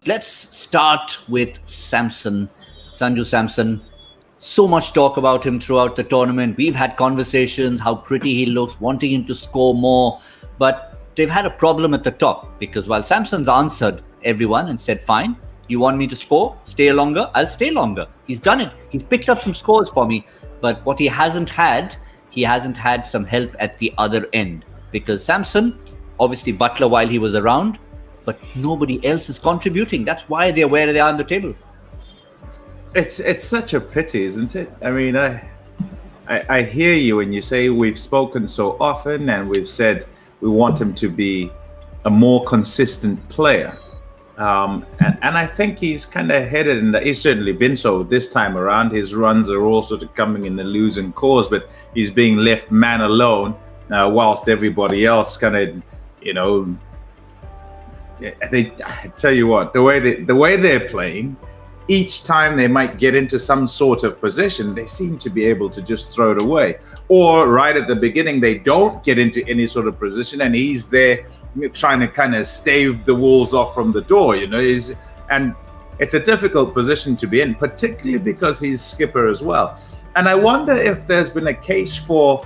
Let's start with Samson, Sanju Samson. So much talk about him throughout the tournament. We've had conversations, how pretty he looks, wanting him to score more. But they've had a problem at the top because while Samson's answered everyone and said, fine, you want me to score, stay longer, I'll stay longer. He's done it. He's picked up some scores for me. But what he hasn't had some help at the other end. Because Samson, obviously Butler while he was around, but nobody else is contributing. That's why they're where they are on the table. It's such a pity, isn't it? I mean, I hear you when you say we've spoken so often and we've said we want him to be a more consistent player. And I think he's kind of headed in that. He's certainly been so this time around. His runs are all sort of coming in the losing cause, but he's being left man alone whilst everybody else kind of, I tell you what, the way they're playing, each time they might get into some sort of position, they seem to be able to just throw it away. Or right at the beginning, they don't get into any sort of position, and he's there trying to kind of stave the walls off from the door. And it's a difficult position to be in, particularly because he's skipper as well. And I wonder if there's been a case for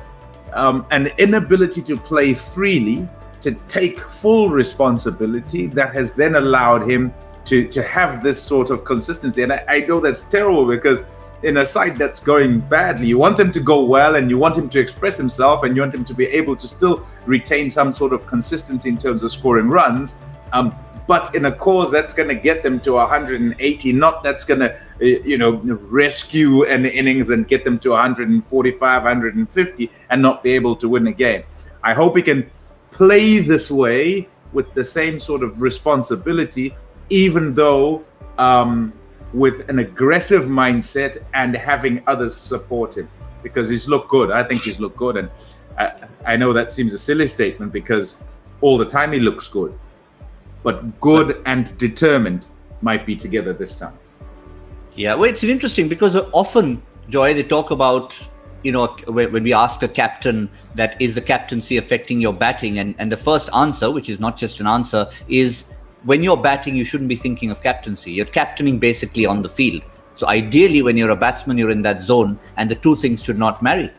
an inability to play freely, to take full responsibility that has then allowed him to have this sort of consistency. And I know that's terrible because in a side that's going badly, you want them to go well and you want him to express himself and you want him to be able to still retain some sort of consistency in terms of scoring runs. But in a cause that's going to get them to 180, not that's going to, rescue an innings and get them to 145, 150 and not be able to win a game. I hope he can play this way with the same sort of responsibility, even though with an aggressive mindset and having others support him, because he's looked good. I think he's looked good. And I know that seems a silly statement because all the time he looks good, but good and determined might be together this time. Yeah, well, it's interesting because often, Joy, they talk about, when we ask a captain that is the captaincy affecting your batting, and the first answer, which is not just an answer, is when you're batting, you shouldn't be thinking of captaincy. You're captaining basically on the field. So ideally, when you're a batsman, you're in that zone, and the two things should not marry.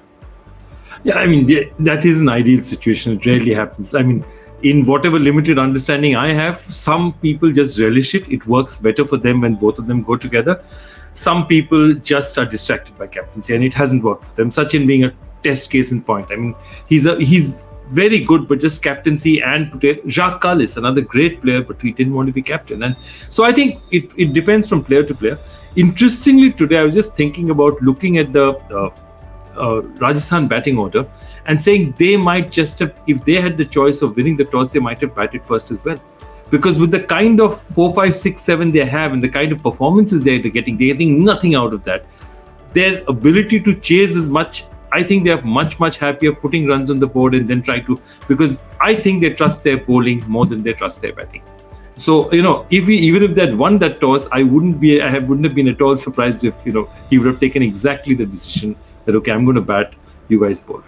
Yeah, I mean, that is an ideal situation. It rarely happens. I mean, in whatever limited understanding I have, some people just relish it. It works better for them when both of them go together. Some people just are distracted by captaincy and it hasn't worked for them. Sachin being a test case in point. I mean, he's very good, but just captaincy and Jacques Kallis, another great player, but he didn't want to be captain. And so I think it depends from player to player. Interestingly, today I was just thinking about looking at the Rajasthan batting order and saying they might just have, if they had the choice of winning the toss, they might have batted first as well. Because with the kind of 4, 5, 6, 7 they have and the kind of performances they're getting nothing out of that. Their ability to chase is much, I think they're much, much happier putting runs on the board and then try to, because I think they trust their bowling more than they trust their batting. So, even if they had won that toss, I wouldn't have been at all surprised if, he would have taken exactly the decision that, okay, I'm going to bat, you guys bowl.